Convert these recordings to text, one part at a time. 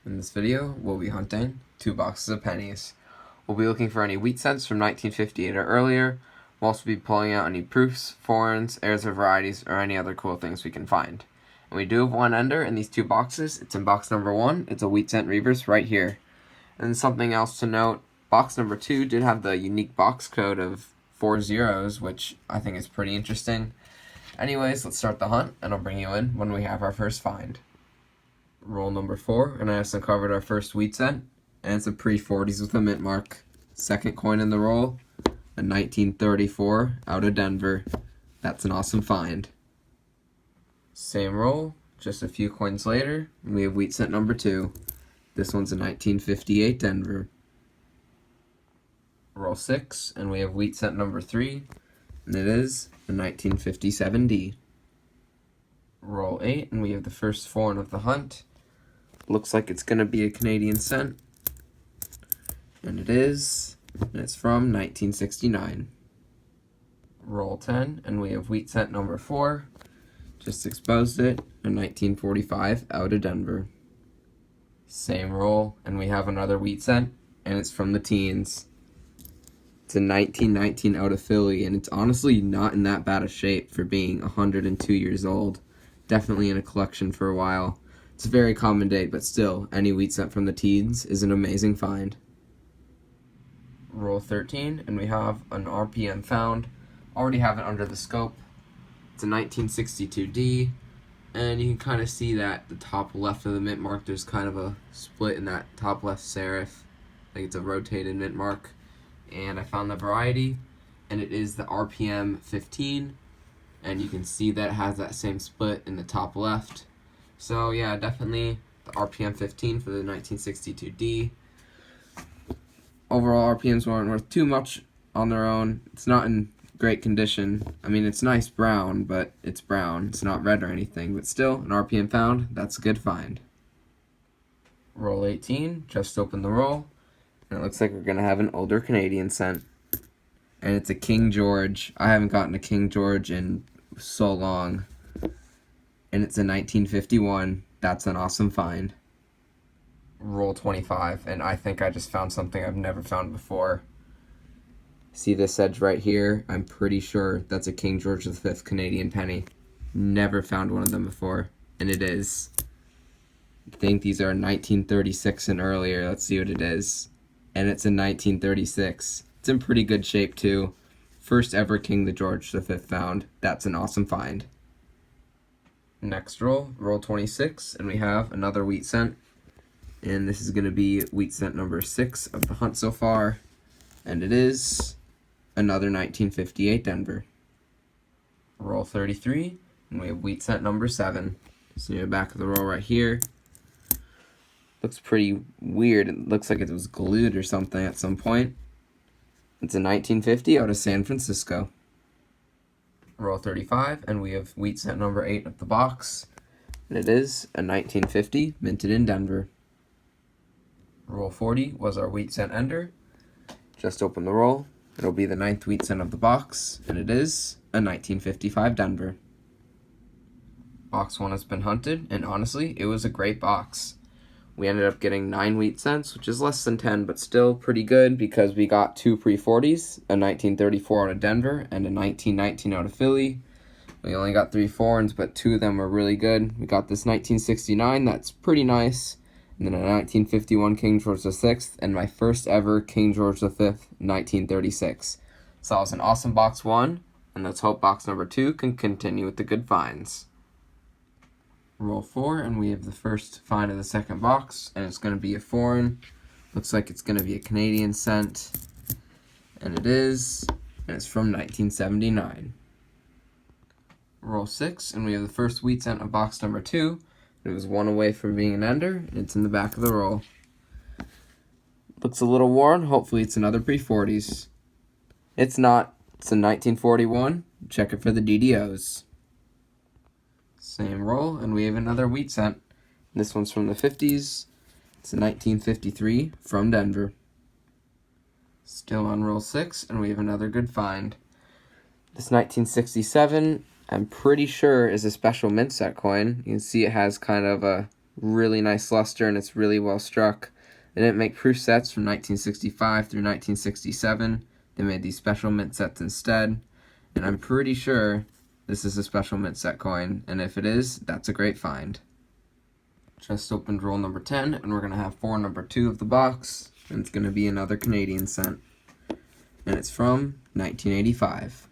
In this video, we'll be hunting 2 boxes of pennies. We'll be looking for any wheat cents from 1958 or earlier. We'll also be pulling out any proofs, foreigns, heirs of varieties, or any other cool things we can find. And we do have one ender in these 2 boxes. It's in box number 1. It's a wheat cent reverse right here. And something else to note, box number 2 did have the unique box code of 4 zeros, which I think is pretty interesting. Anyways, let's start the hunt, and I'll bring you in when we have our first find. Roll number 4, and I just uncovered our first wheat cent, and it's a pre-40s with a mint mark. Second coin in the roll, a 1934 out of Denver. That's an awesome find. Same roll, just a few coins later, and we have wheat cent number 2. This one's a 1958 Denver. Roll 6, and we have wheat cent number 3, and it is a 1957D. Roll 8, and we have the first foreign of the hunt. Looks like it's going to be a Canadian cent, and it is, and it's from 1969. Roll 10, and we have wheat cent number 4. Just exposed it, a 1945 out of Denver. Same roll, and we have another wheat cent, and it's from the teens. It's a 1919 out of Philly, and it's honestly not in that bad a shape for being 102 years old. Definitely in a collection for a while. It's a very common date, but still, any wheat cent from the teens is an amazing find. Roll 13, and we have an RPM found. Already have it under the scope. It's a 1962D, and you can kind of see that the top left of the mint mark, there's kind of a split in that top left serif. I think it's a rotated mint mark. And I found the variety, and it is the RPM 15. And you can see that it has that same split in the top left. So yeah, definitely the RPM 15 for the 1962D. Overall, RPMs weren't worth too much on their own. It's not in great condition. I mean, it's nice brown, but it's brown. It's not red or anything, but still, an RPM found, that's a good find. Roll 18, just opened the roll, and it looks like we're going to have an older Canadian cent. And it's a King George. I haven't gotten a King George in so long. And it's a 1951. That's an awesome find. Roll 25, and I think I just found something I've never found before. See this edge right here? I'm pretty sure that's a King George V Canadian penny. Never found one of them before, and it is. I think these are 1936 and earlier. Let's see what it is. And it's a 1936. It's in pretty good shape too. First ever King George V found. That's an awesome find. Next roll, roll 26, and we have another wheat cent. And this is going to be wheat cent number 6 of the hunt so far. And it is another 1958 Denver. Roll 33, and we have wheat cent number 7. So near the back of the roll right here. Looks pretty weird. It looks like it was glued or something at some point. It's a 1950 out of San Francisco. Roll 35, and we have wheat cent number 8 of the box. And it is a 1950 minted in Denver. Roll 40 was our wheat cent ender. Just open the roll. It'll be the 9th wheat cent of the box, and it is a 1955 Denver. Box 1 has been hunted, and honestly, it was a great box. We ended up getting 9 wheat cents, which is less than 10, but still pretty good because we got 2 pre-40s, a 1934 out of Denver and a 1919 out of Philly. We only got 3 foreigns, but 2 of them were really good. We got this 1969, that's pretty nice, and then a 1951 King George VI, and my first ever King George V, 1936. So that was an awesome box 1, and let's hope box number 2 can continue with the good finds. Roll 4, and we have the first find of the second box, and it's going to be a foreign. Looks like it's going to be a Canadian cent, and it is, and it's from 1979. Roll 6, and we have the first wheat cent of box number 2. It was 1 away from being an ender, and it's in the back of the roll. Looks a little worn. Hopefully it's another pre-40s. It's not. It's a 1941. Check it for the DDOs. Same roll, and we have another wheat cent. This one's from the 50s. It's a 1953 from Denver. Still on roll 6, and we have another good find. This 1967, I'm pretty sure, is a special mint set coin. You can see it has kind of a really nice luster, and it's really well struck. They didn't make proof sets from 1965 through 1967. They made these special mint sets instead, and I'm pretty sure this is a special mint set coin, and if it is, that's a great find. Just opened roll number 10, and we're going to have for number 2 of the box, and it's going to be another Canadian cent, and it's from 1985.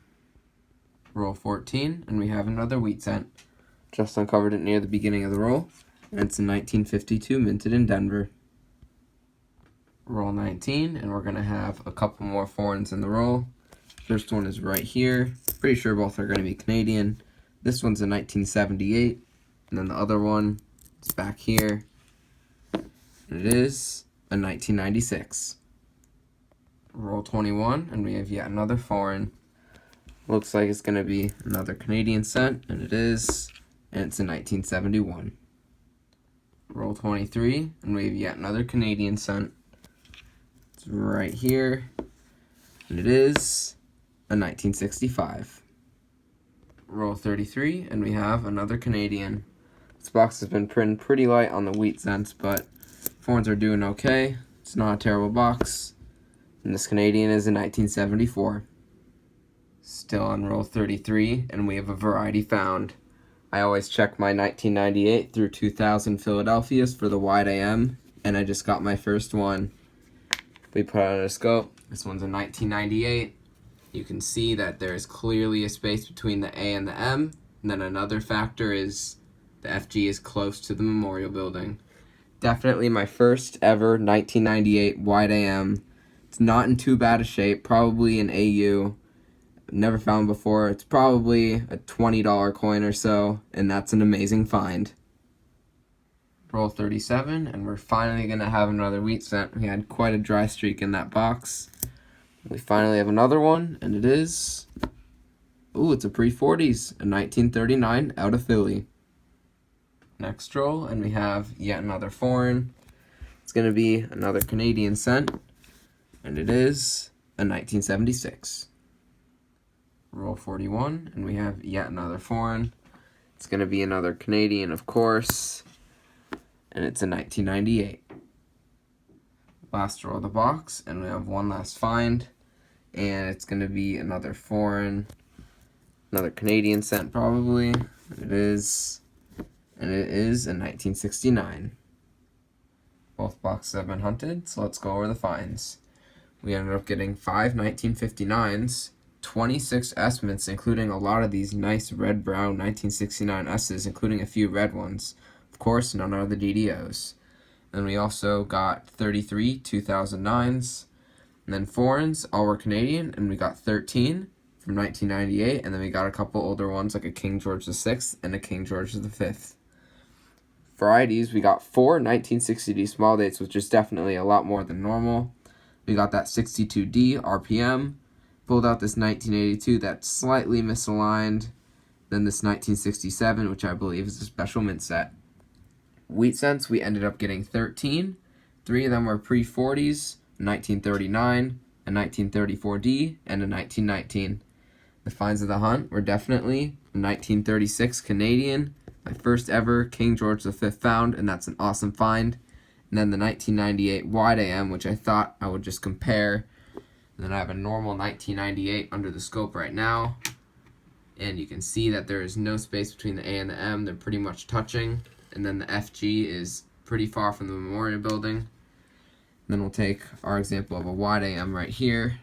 Roll 14, and we have another wheat cent. Just uncovered it near the beginning of the roll, and it's in 1952, minted in Denver. Roll 19, and we're going to have a couple more foreigns in the roll. First one is right here. Pretty sure both are going to be Canadian. This one's in 1978, and then the other one is back here, and it is a 1996. Roll 21, and we have yet another foreign. Looks like it's going to be another Canadian cent, and it is, and it's in 1971. Roll 23, and we have yet another Canadian cent. It's right here, and it is a 1965. Roll 33, and we have another Canadian. This box has been printed pretty light on the wheat cents, but foreigns are doing okay. It's not a terrible box. And this Canadian is in 1974. Still on roll 33, and we have a variety found. I always check my 1998 through 2000 Philadelphias for the wide AM, and I just got my first one. We put it on a scope. This one's in 1998. You can see that there is clearly a space between the A and the M, and then another factor is the FG is close to the Memorial Building. Definitely my first ever 1998 wide AM. It's not in too bad a shape, probably an AU. Never found before. It's probably a $20 coin or so, and that's an amazing find. Roll 37, and we're finally going to have another wheat cent. We had quite a dry streak in that box. We finally have another one, and it is, ooh, it's a pre-40s, a 1939 out of Philly. Next roll, and we have yet another foreign. It's going to be another Canadian cent, and it is a 1976. Roll 41, and we have yet another foreign. It's going to be another Canadian, of course, and it's a 1998. Last roll of the box, and we have one last find, and it's going to be another foreign, another Canadian cent probably. It is, and it is a 1969. Both boxes have been hunted, so let's go over the finds. We ended up getting 5 1959s, 26 S-mints, including a lot of these nice red-brown 1969 S's, including a few red ones. Of course, none are the DDOs. Then we also got 33 2009s, and then foreigns, all were Canadian, and we got 13 from 1998, and then we got a couple older ones like a King George VI and a King George V. Varieties, we got 4 1960D small dates, which is definitely a lot more than normal. We got that 62D RPM, pulled out this 1982 that's slightly misaligned, then this 1967, which I believe is a special mint set. Wheat cents, we ended up getting 13. 3 of them were pre-40s, 1939, a 1934D, and a 1919. The finds of the hunt were definitely a 1936 Canadian, my first ever King George V found, and that's an awesome find. And then the 1998 wide AM, which I thought I would just compare. And then I have a normal 1998 under the scope right now. And you can see that there is no space between the A and the M. They're pretty much touching. And then the FG is pretty far from the Memorial Building. And then we'll take our example of a wide AM right here.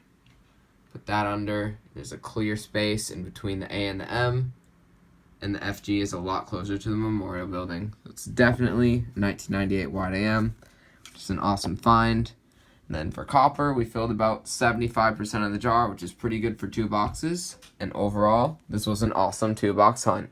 Put that under. There's a clear space in between the A and the M. And the FG is a lot closer to the Memorial Building. So it's definitely 1998 wide AM, which is an awesome find. And then for copper, we filled about 75% of the jar, which is pretty good for 2 boxes. And overall, this was an awesome 2-box hunt.